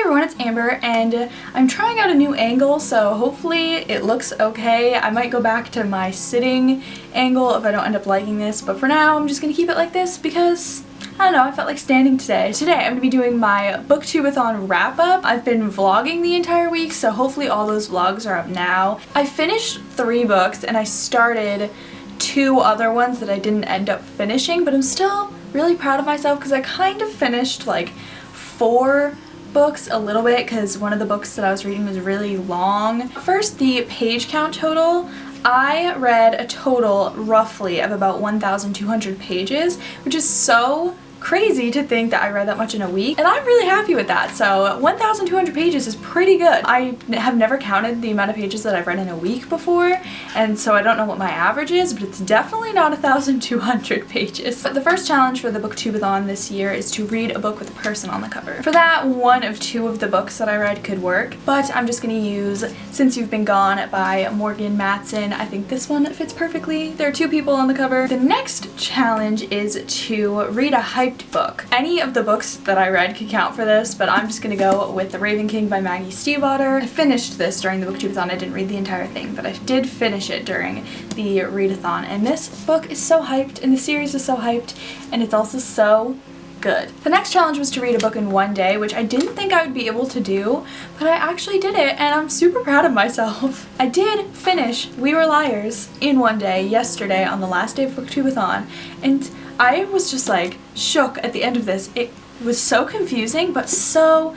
everyone, it's Amber, and I'm trying out a new angle, so hopefully it looks okay. I might go back to my sitting angle if I don't end up liking this, but for now I'm just gonna keep it like this because, I don't know, I felt like standing today. Today I'm gonna be doing my Booktube-A-Thon Wrap Up. I've been vlogging the entire week, so hopefully all those vlogs are up now. I finished 3 books and I started 2 other ones that I didn't end up finishing, but I'm still really proud of myself because I kind of finished like 4 books a little bit because one of the books that I was reading was really long. First, the page count total. I read a total roughly of about 1,200 pages, which is so crazy to think that I read that much in a week, and I'm really happy with that. So 1,200 pages is pretty good. I have never counted the amount of pages that I've read in a week before, and so I don't know what my average is, but it's definitely not 1,200 pages. But the first challenge for the Booktubeathon this year is to read a book with a person on the cover. For that, one of 2 of the books that I read could work, but I'm just gonna use Since You've Been Gone by Morgan Matson. I think this one fits perfectly. There are 2 people on the cover. The next challenge is to read a hyped book. Any of the books that I read could count for this, but I'm just gonna go with The Raven King by Maggie Stiefvater. I finished this during the Booktubeathon. I didn't read the entire thing, but I did finish it during the readathon, and this book is so hyped, and the series is so hyped, and it's also so good. The next challenge was to read a book in one day, which I didn't think I would be able to do, but I actually did it, and I'm super proud of myself. I did finish We Were Liars in one day yesterday on the last day of Booktubeathon, and I was just like shook at the end of this. It was so confusing, but so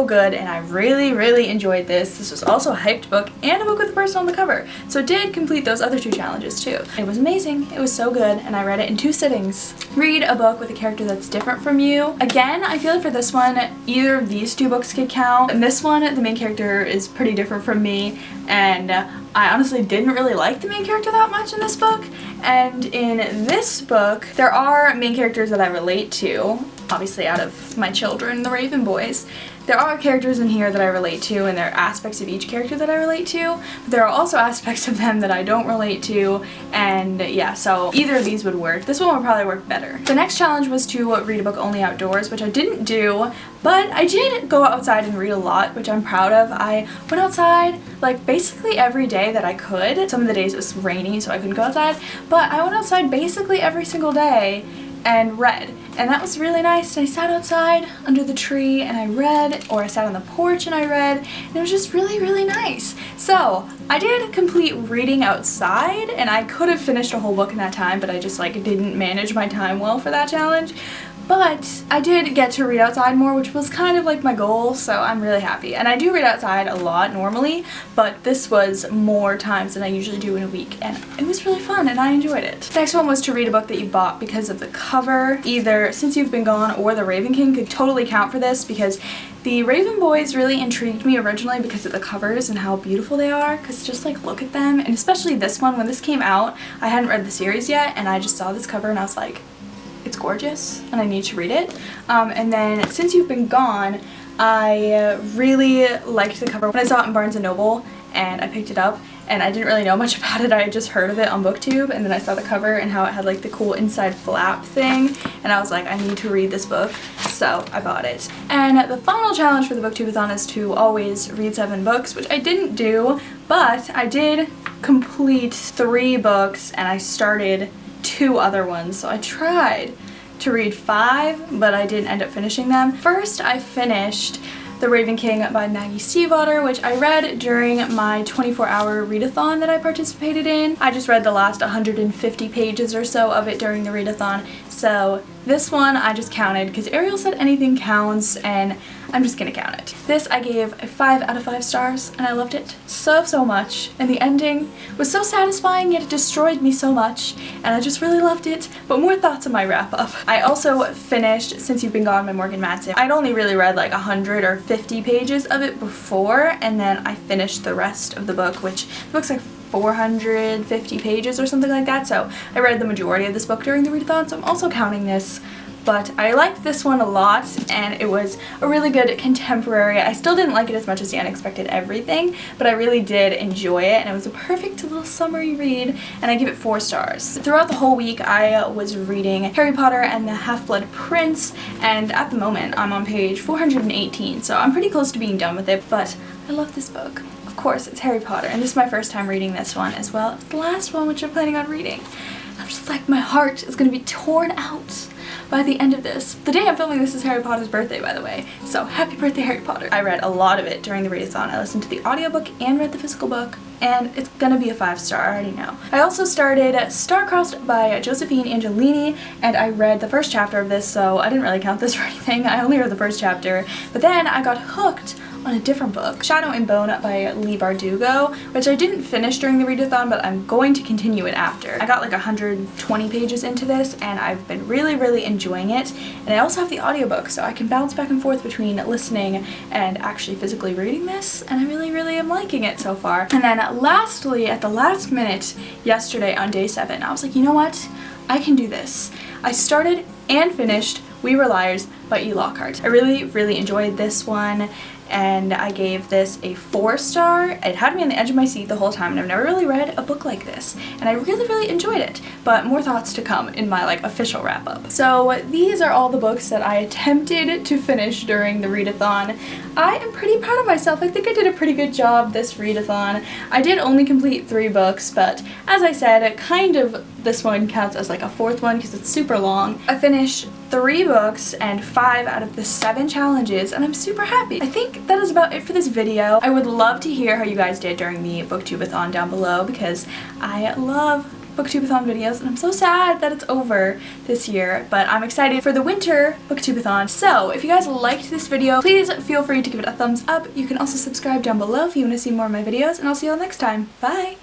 good, and I really enjoyed this. This was also a hyped book and a book with a person on the cover, so it did complete those other 2 challenges too. It was amazing, it was so good, and I read it in 2 sittings. Read a book with a character that's different from you. Again, I feel like for this one, either of these 2 books could count. In this one, the main character is pretty different from me, and I honestly didn't really like the main character that much in this book, and in this book, there are main characters that I relate to, obviously out of my children, the Raven boys. There are characters in here that I relate to, and there are aspects of each character that I relate to, but there are also aspects of them that I don't relate to, and yeah, so either of these would work. This one would probably work better. The next challenge was to read a book only outdoors, which I didn't do, but I did go outside and read a lot, which I'm proud of. I went outside like basically every day that I could. Some of the days it was rainy, so I couldn't go outside, but I went outside basically every single day and read. And that was really nice. I sat outside under the tree and I read, or I sat on the porch and I read, and it was just really nice. So I did complete reading outside, and I could have finished a whole book in that time, but I just like didn't manage my time well for that challenge. But I did get to read outside more, which was kind of like my goal, so I'm really happy. And I do read outside a lot normally, but this was more times than I usually do in a week, and it was really fun and I enjoyed it. Next one was to read a book that you bought because of the cover. Either Since You've Been Gone or The Raven King could totally count for this because the Raven boys really intrigued me originally because of the covers and how beautiful they are, because just like look at them, and especially this one. When this came out, I hadn't read the series yet, and I just saw this cover and I was like, it's gorgeous and I need to read it. And then Since You've Been Gone, I really liked the cover when I saw it in Barnes & Noble, and I picked it up, and I didn't really know much about it. I had just heard of it on Booktube, and then I saw the cover and how it had like the cool inside flap thing, and I was like, I need to read this book, so I bought it. And the final challenge for the Booktubeathon is to always read 7 books, which I didn't do, but I did complete 3 books and I started 2 other ones, so I tried to read 5, but I didn't end up finishing them. First, I finished The Raven King by Maggie Stiefvater, which I read during my 24-hour readathon that I participated in. I just read the last 150 pages or so of it during the readathon, so this one I just counted because Ariel said anything counts, and I'm just gonna count it. This I gave a 5 out of 5 stars, and I loved it so much. And the ending was so satisfying, yet it destroyed me so much, and I just really loved it. But more thoughts on my wrap up. I also finished Since You've Been Gone by Morgan Matson. I'd only really read like 100 or 50 pages of it before, and then I finished the rest of the book, which the book's like 450 pages or something like that, so I read the majority of this book during the readathon, so I'm also counting this. but I liked this one a lot, and it was a really good contemporary. I still didn't like it as much as The Unexpected Everything, but I really did enjoy it, and it was a perfect little summery read, and I give it 4 stars. Throughout the whole week, I was reading Harry Potter and the Half-Blood Prince, and at the moment, I'm on page 418, so I'm pretty close to being done with it, but I love this book. Of course, it's Harry Potter, and this is my first time reading this one as well. It's the last one which I'm planning on reading. I'm just like, my heart is gonna be torn out by the end of this. The day I'm filming this is Harry Potter's birthday, by the way, so happy birthday, Harry Potter. I read a lot of it during the readathon. I listened to the audiobook and read the physical book, and it's gonna be a 5-star, I already know. I also started Star-Crossed by Josephine Angelini, and I read the first chapter of this, so I didn't really count this for anything. I only read the first chapter, but then I got hooked on a different book, Shadow and Bone by Leigh Bardugo, which I didn't finish during the readathon, but I'm going to continue it after. I got like 120 pages into this, and I've been really enjoying it. And I also have the audiobook, so I can bounce back and forth between listening and actually physically reading this, and I really am liking it so far. And then lastly, at the last minute yesterday on day 7, I was like, you know what? I can do this. I started and finished We Were Liars by E. Lockhart. I really enjoyed this one, and I gave this a 4-star. It had me on the edge of my seat the whole time, and I've never really read a book like this, and I really enjoyed it. But more thoughts to come in my like official wrap-up. So these are all the books that I attempted to finish during the readathon. I am pretty proud of myself. I think I did a pretty good job this readathon. I did only complete 3 books, but as I said, kind of this one counts as like a 4th one because it's super long. I finished 3 books and 5 out of the 7 challenges, and I'm super happy. I think that is about it for this video. I would love to hear how you guys did during the Booktube-A-Thon down below, because I love Booktube-A-Thon videos, and I'm so sad that it's over this year, but I'm excited for the winter Booktube-A-Thon. So if you guys liked this video, please feel free to give it a thumbs up. You can also subscribe down below if you want to see more of my videos, and I'll see you all next time. Bye!